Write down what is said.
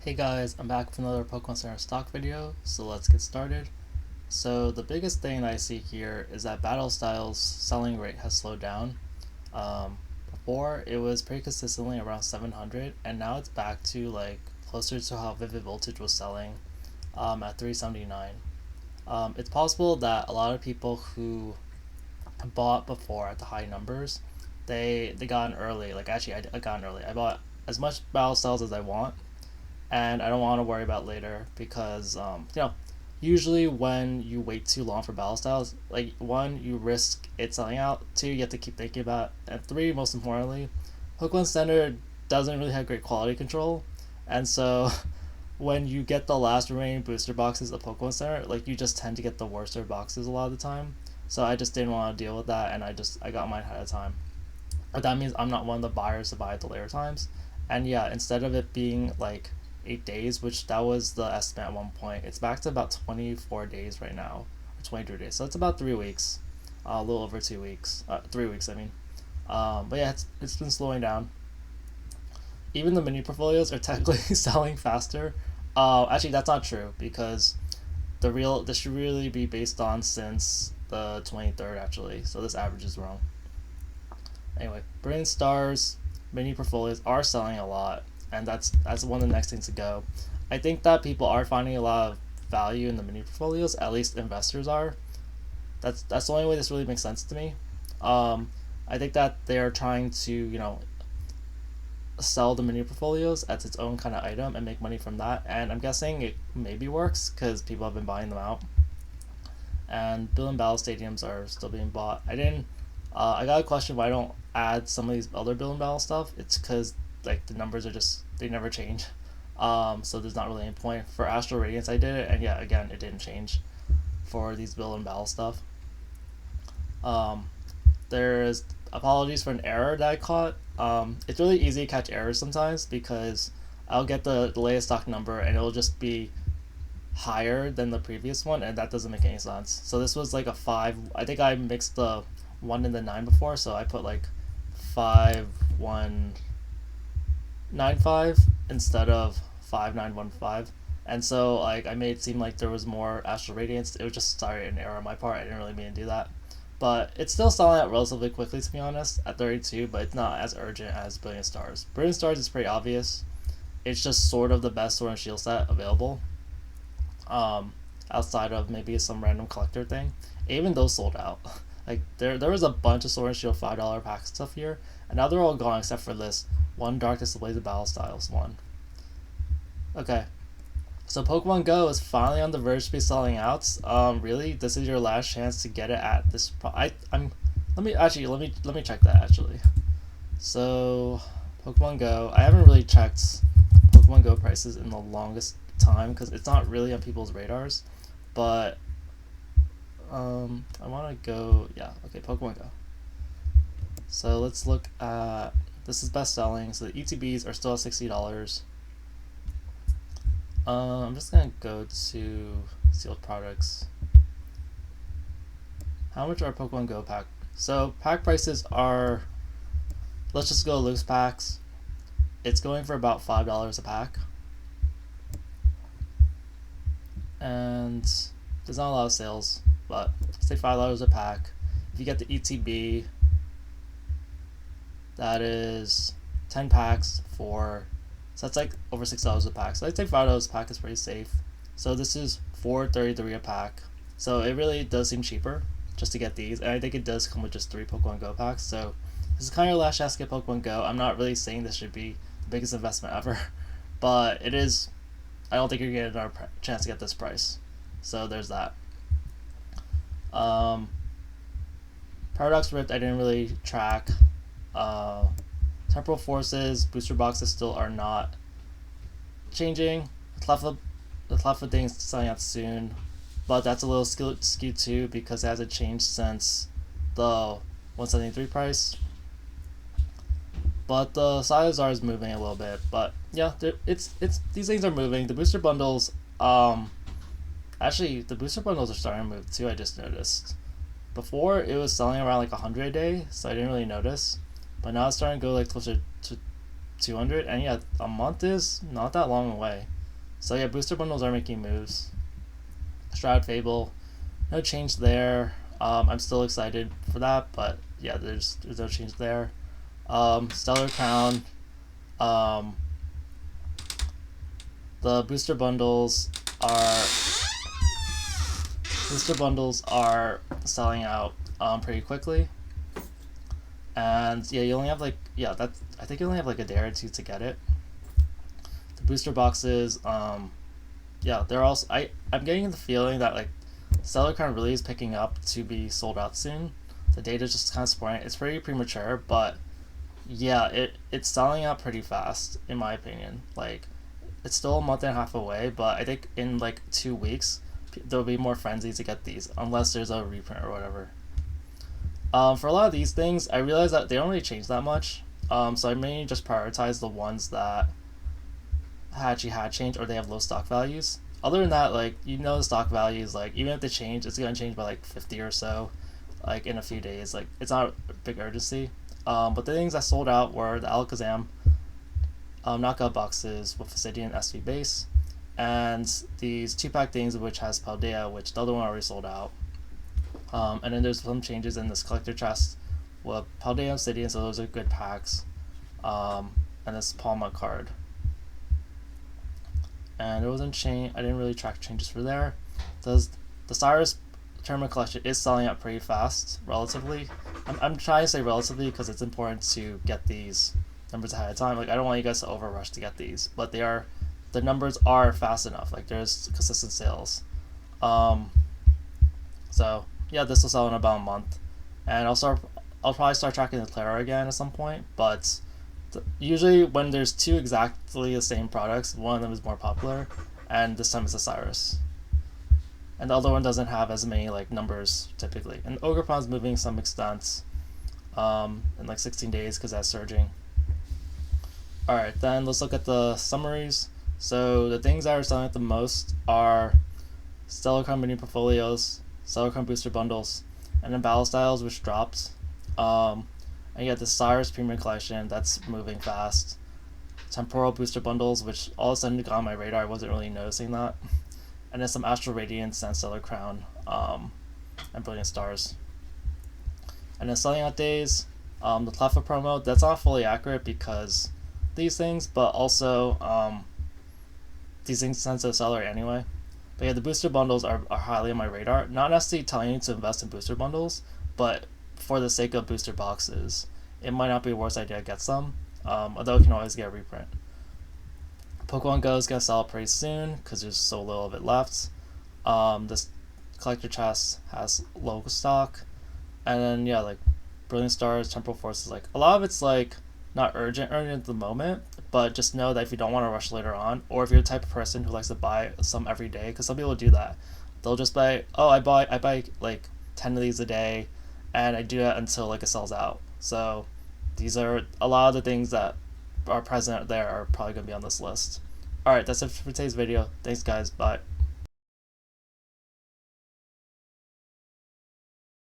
Hey guys, I'm back with another Pokemon Center stock video, so let's get started. So the biggest thing that I see here is that Battle Styles selling rate has slowed down. Before it was pretty consistently around 700, and now it's back to like closer to how Vivid Voltage was selling at 379. It's possible that a lot of people who bought before at the high numbers, they got in early. Like actually, I got in early. I bought as much Battle Styles as I want, and I don't want to worry about later because usually when you wait too long for battle styles, like one, you risk it selling out. Two, you have to keep thinking about, and three, most importantly, Pokemon Center doesn't really have great quality control, and so when you get the last remaining booster boxes of Pokemon Center, like you just tend to get the worser boxes a lot of the time. So I just didn't want to deal with that, and I got mine ahead of time. But that means I'm not one of the buyers to buy at the later times. And yeah, instead of it being like 8 days, which that was the estimate at one point, it's back to about 24 days right now, or 23 days. So it's about 3 weeks, a little over 2 weeks, 3 weeks. I mean, but yeah, it's been slowing down. Even the mini portfolios are technically selling faster. Actually, that's not true because this should really be based on since the 23rd actually. So this average is wrong. Anyway, Brilliant Stars mini portfolios are selling a lot, and that's one of the next things to go. I think that people are finding a lot of value in the mini portfolios. At least investors are. That's the only way this really makes sense to me. I think that they're trying to sell the mini portfolios as its own kind of item and make money from that. And I'm guessing it maybe works because people have been buying them out. And Build Battle stadiums are still being bought. I didn't. I got a question why I don't add some of these other Build Battle stuff. It's because like the numbers are just they never change. So there's not really any point. For Astral Radiance, I did it, and yeah, again, it didn't change for these Build and Battle stuff. Um, there's apologies for an error that I caught. It's really easy to catch errors sometimes because I'll get the latest stock number and it'll just be higher than the previous one, and that doesn't make any sense. So this was like a 5. I think I mixed the 1 and the 9 before, so I put like 5195 instead of 5915. And so like I made it seem like there was more Astral Radiance. It was just sorry an error on my part. I didn't really mean to do that. But it's still selling out relatively quickly, to be honest, at 32, but it's not as urgent as Brilliant Stars. Brilliant Stars is pretty obvious. It's just sort of the best Sword and Shield set available, um, outside of maybe some random collector thing. Even those sold out. Like there was a bunch of Sword and Shield $5 pack stuff here, and now they're all gone except for this one Darkness Ablaze of Battle Styles one. Okay, so Pokemon Go is finally on the verge to be selling out. Really, this is your last chance to get it at this. I'm. Let me check that actually. So, Pokemon Go. I haven't really checked Pokemon Go prices in the longest time because it's not really on people's radars. But I want to go. Yeah, okay, Pokemon Go. So let's look at this is best selling. So the ETBs are still at $60. I'm just gonna go to sealed products. How much are Pokemon Go pack? So pack prices are. Let's just go loose packs. It's going for about $5 a pack, and there's not a lot of sales, but say $5 a pack. If you get the ETB, that is 10 packs for. So that's like over $6 a pack. So I'd say $5 a pack is pretty safe. So this is $4.33 a pack. So it really does seem cheaper just to get these. And I think it does come with just 3 Pokemon Go packs. So this is kind of your last chance to get Pokemon Go. I'm not really saying this should be the biggest investment ever, but it is. I don't think you're getting another chance to get this price. So there's that. Paradox Rift I didn't really track. Temporal Forces booster boxes still are not changing. The Cleffa thing's selling out soon, but that's a little skewed too because it hasn't changed since the 173 price. But the Sizer is moving a little bit. But yeah, it's these things are moving. The booster bundles, actually the booster bundles are starting to move too. I just noticed. Before it was selling around like 100 a day, so I didn't really notice. But now it's starting to go like closer to 200, and yeah, a month is not that long away. So yeah, booster bundles are making moves. Shroud Fable, no change there. I'm still excited for that, but yeah, there's no change there. Stellar Crown, um, the are booster bundles are selling out pretty quickly, and yeah, you only have like that's I think you only have like a day or two to get it. The booster boxes, yeah, they're also I'm getting the feeling that like Stellar Crown really is picking up to be sold out soon. The data is just kind of supporting it. It's pretty premature, but yeah, it's selling out pretty fast in my opinion. Like it's still a month and a half away, but I think in like 2 weeks there'll be more frenzy to get these unless there's a reprint or whatever. For a lot of these things, I realize that they don't really change that much. So I may just prioritize the ones that actually had changed or they have low stock values. Other than that, like the stock values, like even if they change, it's gonna change by like 50 or so, like in a few days. Like it's not a big urgency. But the things that sold out were the Alakazam knockout boxes with Obsidian SV base, and these 2-pack things which has Paldea, which the other one already sold out. And then there's some changes in this collector chest with Paldea and Obsidian, so those are good packs. And this Palma card. And it wasn't change. I didn't really track changes for there. The Cyrus Tournament Collection is selling out pretty fast, relatively. I'm trying to say relatively because it's important to get these numbers ahead of time. Like I don't want you guys to over rush to get these, but the numbers are fast enough. Like there's consistent sales. So yeah, this will sell in about a month, and I'll probably start tracking the Clara again at some point. But usually when there's two exactly the same products, one of them is more popular, and this time it's a Cyrus. And the other one doesn't have as many like numbers typically. And Ogrepon's moving some extent in like 16 days because that's surging. Alright, then let's look at the summaries. So the things that are selling the most are Stellar Crown mini portfolios, Stellar Crown booster bundles, and then Battle Styles, which dropped. And you got the Cyrus Premium Collection that's moving fast. Temporal booster bundles, which all of a sudden got on my radar. I wasn't really noticing that. And then some Astral Radiance and Stellar Crown, and Brilliant Stars. And then selling out days, the Cleffa promo, that's not fully accurate because these things, but also these things tend to accelerate anyway. But yeah, the booster bundles are highly on my radar. Not necessarily telling you to invest in booster bundles, but for the sake of booster boxes, it might not be a worse idea to get some, although you can always get a reprint. Pokemon GO is going to sell out pretty soon because there's so little of it left. This collector chest has low stock. And then, yeah, like Brilliant Stars, Temporal Forces, like a lot of it's like not urgent at the moment, but just know that if you don't want to rush later on, or if you're the type of person who likes to buy some every day, because some people do that, they'll just buy, oh, I buy like 10 of these a day, and I do that until like it sells out. So these are a lot of the things that are present there are probably going to be on this list. Alright, that's it for today's video. Thanks guys, bye.